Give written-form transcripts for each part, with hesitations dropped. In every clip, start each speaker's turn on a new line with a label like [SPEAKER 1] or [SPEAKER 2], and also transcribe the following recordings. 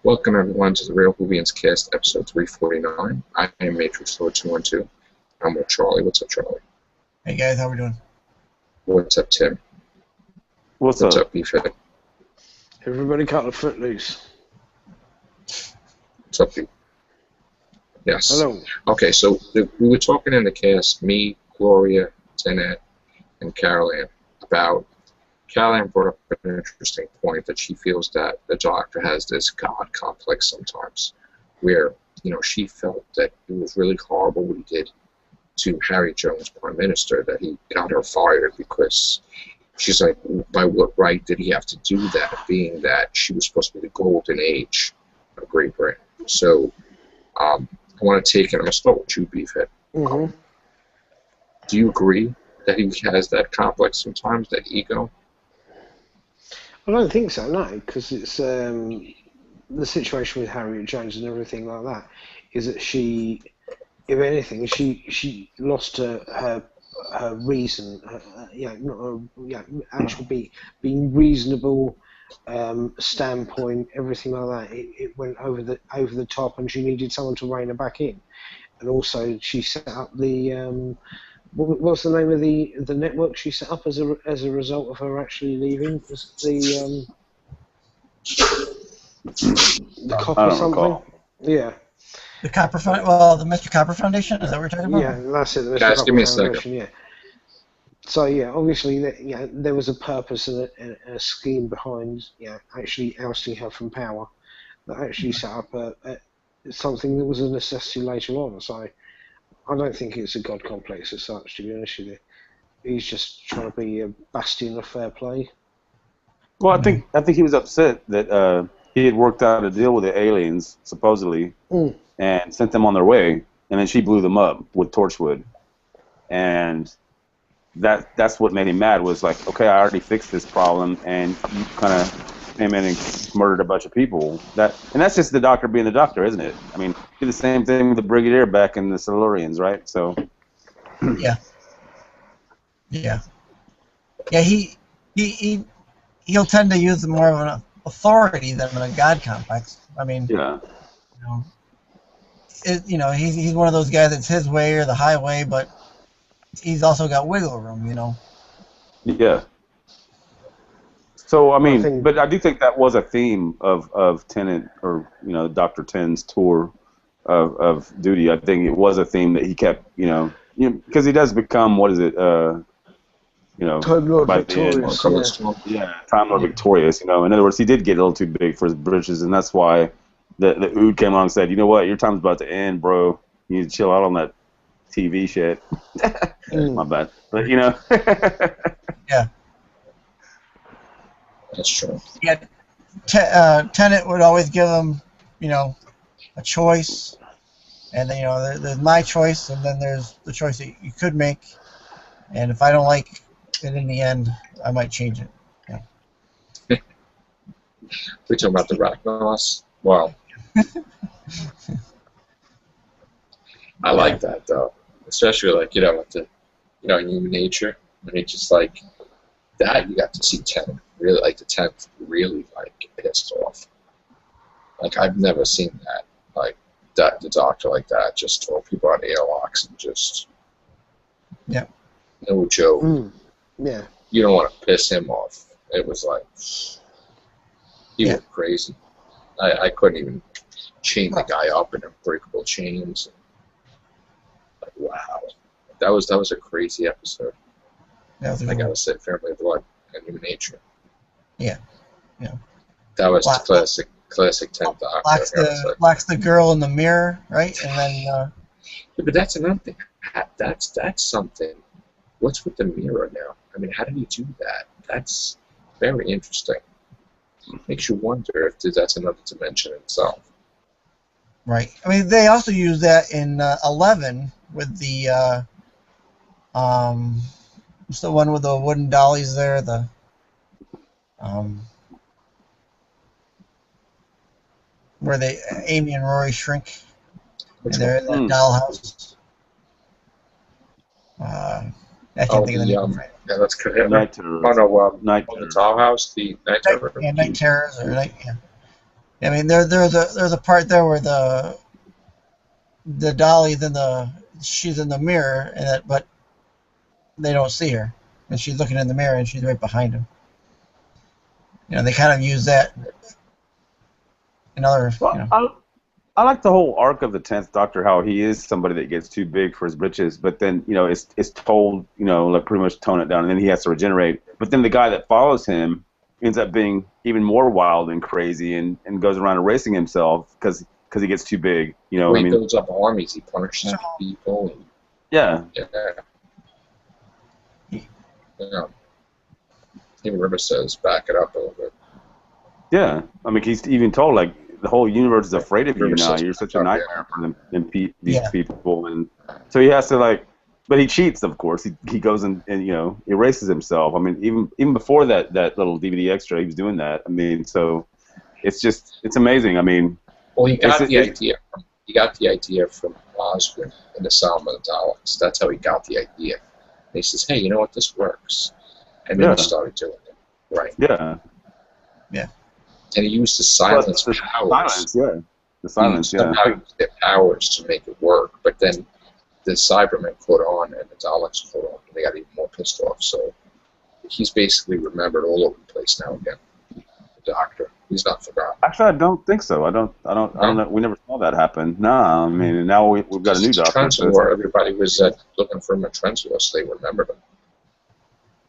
[SPEAKER 1] Welcome everyone to the Real Whovians Cast, episode 349. I am Matrix Lord 212. I'm with Charlie. What's up, Charlie?
[SPEAKER 2] Hey guys, how we doing?
[SPEAKER 1] What's up, Tim?
[SPEAKER 3] What's
[SPEAKER 1] What's
[SPEAKER 3] up?
[SPEAKER 1] up, Beefhead?
[SPEAKER 4] Everybody cut the foot loose.
[SPEAKER 1] What's up, Beef? Yes.
[SPEAKER 4] Hello.
[SPEAKER 1] Okay, so we were talking in the cast, me, Gloria, Tenet, and Carol Ann, about Carol Ann brought up an interesting point that she feels that the Doctor has this God complex sometimes, where, you know, she felt that it was really horrible what he did to Harry Jones, Prime Minister, that he got her fired because she's like, by what right did he have to do that, being that she was supposed to be the golden age of Great Britain? So, I want to take it, I'm going to start with you, Beefhead.
[SPEAKER 4] Mm-hmm.
[SPEAKER 1] Do you agree that he has that complex sometimes, that ego?
[SPEAKER 4] I don't think so, no, because it's the situation with Harriet Jones and everything like that is that she, if anything, she lost her reason, actually being reasonable standpoint, everything like that. It went over the top, and she needed someone to rein her back in. And also, she set up the what's the name of the network she set up as a result of her actually leaving? Was it the Copper
[SPEAKER 3] I don't
[SPEAKER 4] something?
[SPEAKER 3] recall.
[SPEAKER 4] Yeah.
[SPEAKER 2] The Copper the Mr. Copper Foundation. Is that what you're talking about?
[SPEAKER 4] Yeah, that's it. The Mr.
[SPEAKER 1] Guys,
[SPEAKER 4] Copper
[SPEAKER 1] give me a
[SPEAKER 4] Foundation,
[SPEAKER 1] second.
[SPEAKER 4] yeah. So yeah, obviously, there was a purpose and a scheme behind, actually ousting her from power. That actually set up something that was a necessity later on. So I don't think it's a god complex as such, to be honest with you. He's just trying to be a bastion of fair play.
[SPEAKER 3] Well, I think he was upset that he had worked out a deal with the aliens, supposedly, and sent them on their way, and then she blew them up with Torchwood. And that's what made him mad, was like, okay, I already fixed this problem, and you kind of came in and murdered a bunch of people. And that's just the Doctor being the Doctor, isn't it? I mean, he did the same thing with the Brigadier back in the Silurians, right? So.
[SPEAKER 2] Yeah. Yeah. Yeah. He'll tend to use more of an authority than a god complex. I mean,
[SPEAKER 3] Yeah.
[SPEAKER 2] He's one of those guys that's his way or the highway, but he's also got wiggle room,
[SPEAKER 3] Yeah. So I mean, but I do think that was a theme of Tennant, or Dr. Ten's tour of duty. I think it was a theme that he kept, because he does become, what is it,
[SPEAKER 4] Time Lord Victorious.
[SPEAKER 3] Time Lord Victorious. In other words, he did get a little too big for his britches, and that's why the Ood came along and said, you know what, your time's about to end, bro. You need to chill out on that TV shit. My bad, but
[SPEAKER 2] Yeah.
[SPEAKER 1] That's true.
[SPEAKER 2] Yeah. Tennant would always give him, a choice, and then there's my choice, and then there's the choice that you could make, and if I don't like it in the end, I might change it. Yeah.
[SPEAKER 1] We're talking about the Ragnaros. Wow. I like that though, especially like with the in Human Nature, when it's just like that. You got to see Tennant really, like the 10th, really like pissed off. Like I've never seen that, like that the Doctor like that, just throw people on airlocks and just no joke.
[SPEAKER 4] Yeah.
[SPEAKER 1] You don't want to piss him off. It was like he went crazy. I couldn't even chain the guy up in unbreakable chains. Like wow, that was a crazy episode. I gotta say, Family of Blood and Human Nature.
[SPEAKER 2] Yeah.
[SPEAKER 1] That was classic 10th Doctor.
[SPEAKER 2] Locks the girl in the mirror, right? And then.
[SPEAKER 1] Yeah, but that's another thing. That's something. What's with the mirror now? I mean, how did he do that? That's very interesting. Makes you wonder if that's another dimension itself.
[SPEAKER 2] Right. I mean, they also use that in 11 with the what's the one with the wooden dollies there? The where Amy and Rory shrink, and they're in that dollhouse. I can't think of the name of it.
[SPEAKER 1] Yeah, that's correct.
[SPEAKER 3] Night Terror.
[SPEAKER 1] Oh no,
[SPEAKER 3] Night
[SPEAKER 1] the dollhouse, the Night Terror.
[SPEAKER 2] Night Terrors or Night. Yeah. I mean, there's a part there where the Dolly's she's in the mirror, but they don't see her, and she's looking in the mirror, and she's right behind him. You know, they kind of use that in other. You know.
[SPEAKER 3] Well, I like the whole arc of the 10th Doctor, how he is somebody that gets too big for his britches, but then, it's told, like pretty much tone it down, and then he has to regenerate. But then the guy that follows him ends up being even more wild and crazy and goes around erasing himself because he gets too big.
[SPEAKER 1] Well, he builds up armies, he punishes people. And,
[SPEAKER 3] yeah.
[SPEAKER 1] Even River says, back it up a little bit.
[SPEAKER 3] Yeah. I mean, he's even told, like, the whole universe is afraid of you now. You're such a nightmare for them and these people, and so he has to but he cheats, of course. He goes and erases himself. I mean, even before that little DVD extra, he was doing that. I mean, so it's amazing. I mean,
[SPEAKER 1] well, he got the idea. He got the idea from Oswin in the Psalm of the Daleks. That's how he got the idea. And he says, "Hey, you know what? This works," and then he started doing it. Right.
[SPEAKER 3] Yeah.
[SPEAKER 2] Yeah.
[SPEAKER 1] And he used the silence powers.
[SPEAKER 3] The silence,
[SPEAKER 1] the powers to make it work. But then the Cybermen caught on, and the Daleks caught on, and they got even more pissed off. So he's basically remembered all over the place now again. The Doctor, he's not forgotten.
[SPEAKER 3] Actually, I don't think so. I don't know. We never saw that happen. No, I mean, now we've got a new Doctor.
[SPEAKER 1] Trenzor, everybody was looking for him at Trenzor, so they remembered him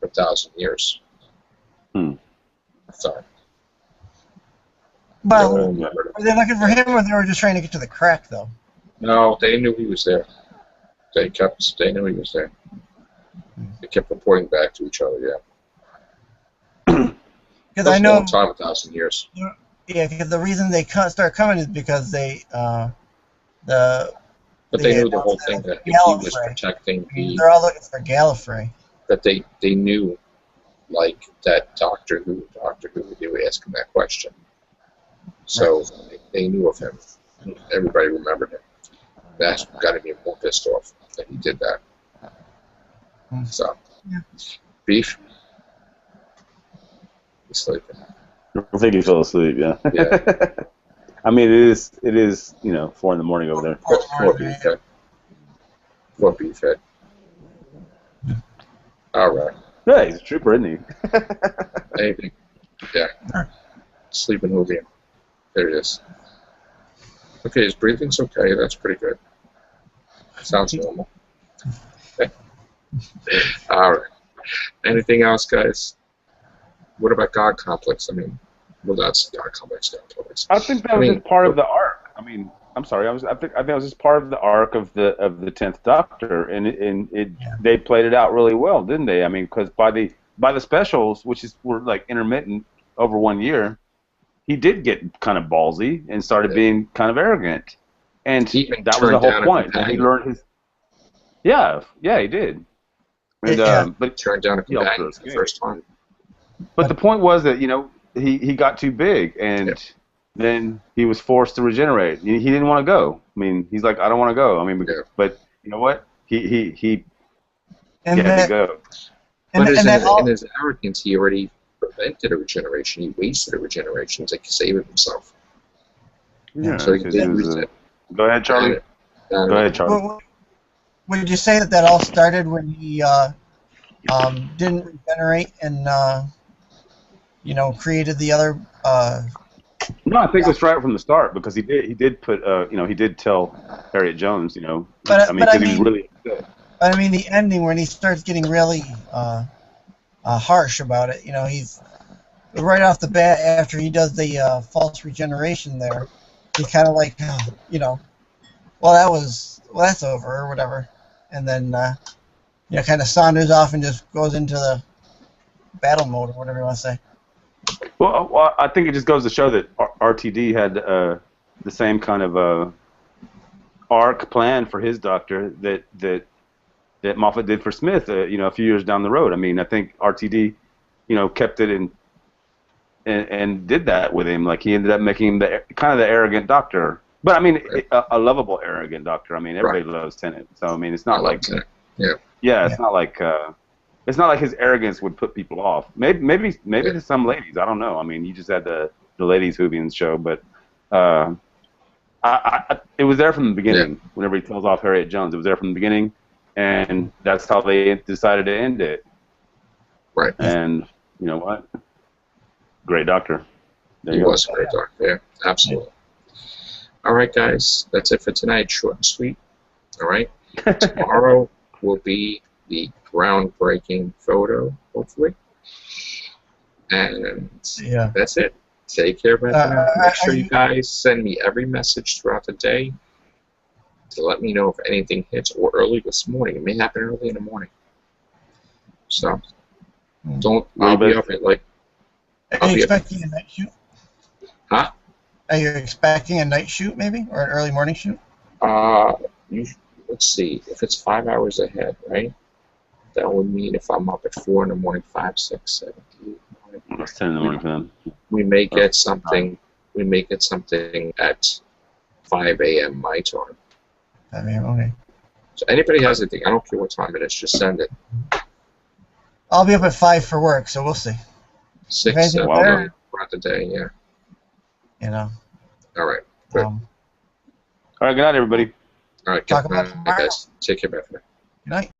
[SPEAKER 1] for 1,000 years. Sorry.
[SPEAKER 2] Well, were they looking for him, or they were just trying to get to the crack, though?
[SPEAKER 1] No, they knew he was there. They knew he was there. They kept reporting back to each other. Yeah.
[SPEAKER 2] Because I know.
[SPEAKER 1] A long time, 1,000 years.
[SPEAKER 2] Yeah, because the reason they start coming is because they
[SPEAKER 1] But they knew the whole thing that he was protecting the.
[SPEAKER 2] They're all looking for Gallifrey.
[SPEAKER 1] That they knew, like that Doctor Who, they were asking that question. So they knew of him. Everybody remembered him. That got him even more pissed off that he did that. So, Beef? He's sleeping.
[SPEAKER 3] I think he fell asleep, yeah. I mean, it is 4 in the morning over there.
[SPEAKER 1] Poor Beefhead. Poor Beefhead. All right.
[SPEAKER 3] Yeah, he's a trooper, isn't he?
[SPEAKER 1] Maybe. Yeah. Sleeping Whovian. There it is. Okay, his breathing's okay. That's pretty good. Sounds normal. All right. Anything else, guys? What about God Complex? I mean, well, that's God Complex.
[SPEAKER 3] I think that was just part of the arc. I mean, I'm sorry. I think it was just part of the arc of the 10th Doctor, and they played it out really well, didn't they? I mean, because by the specials, which were like intermittent over 1 year, he did get kind of ballsy and started being kind of arrogant, and that was the whole point. And he learned his. Yeah, he did. And, but
[SPEAKER 1] turned down a companion for the first time.
[SPEAKER 3] But the point was that he got too big, and then he was forced to regenerate. He didn't want to go. I mean, he's like, I don't want to go. I mean, but you know what? He had to go.
[SPEAKER 1] But in his arrogance, he already prevented a regeneration. He wasted a regeneration to save himself.
[SPEAKER 3] Yeah.
[SPEAKER 1] So he did reset.
[SPEAKER 3] Go ahead, Charlie. Go ahead, Charlie.
[SPEAKER 2] Would you say that all started when he didn't regenerate and created the other?
[SPEAKER 3] No, I think it was right from the start because he did put he did tell Harriet Jones he was really upset.
[SPEAKER 2] But I mean the ending when he starts getting really harsh about it. He's right off the bat after he does the false regeneration there. He's kind of like that's over or whatever, and then kind of saunters off and just goes into the battle mode or whatever you want to say.
[SPEAKER 3] Well, I think it just goes to show that RTD had the same kind of arc plan for his Doctor that Moffat did for Smith, a few years down the road. I mean, I think RTD, kept it and did that with him. Like he ended up making him the arrogant Doctor. But I mean, a lovable arrogant Doctor. I mean, everybody loves Tennant. So I mean, it's not like it's not like his arrogance would put people off. Maybe to some ladies. I don't know. I mean, you just had the ladies Whovians show, but It was there from the beginning. Whenever he tells off Harriet Jones, it was there from the beginning, and that's how they decided to end it.
[SPEAKER 1] Right.
[SPEAKER 3] And you know what? Great doctor. There
[SPEAKER 1] He
[SPEAKER 3] you go.
[SPEAKER 1] was a great doctor. Yeah, absolutely. All right, guys. That's it for tonight. Short and sweet. All right. Tomorrow will be the groundbreaking photo, hopefully. And that's it. Take care, Bethany. Make sure you guys send me every message throughout the day to let me know if anything hits, or early this morning. It may happen early in the morning. So don't. I'll be up at like.
[SPEAKER 2] Are you expecting a night shoot?
[SPEAKER 1] Huh?
[SPEAKER 2] Are you expecting a night shoot, maybe, or an early morning shoot?
[SPEAKER 1] Let's see. If it's 5 hours ahead, right? That would mean if I'm up at 4 in the morning, 5, 6, 7, 8, 9.
[SPEAKER 3] It's 10 in the morning for them.
[SPEAKER 1] We may get something. We may get something at 5 a.m. my time.
[SPEAKER 2] 5 a.m. Okay.
[SPEAKER 1] So anybody has anything, I don't care what time it is, just send it.
[SPEAKER 2] I'll be up at 5 for work, so we'll see.
[SPEAKER 1] 6, 7 throughout the day, yeah.
[SPEAKER 2] You know.
[SPEAKER 1] All right. Good.
[SPEAKER 3] All right. Good night, everybody.
[SPEAKER 1] All right.
[SPEAKER 2] Talk about tomorrow.
[SPEAKER 1] Guys. Take care, bye for now.
[SPEAKER 2] Good night.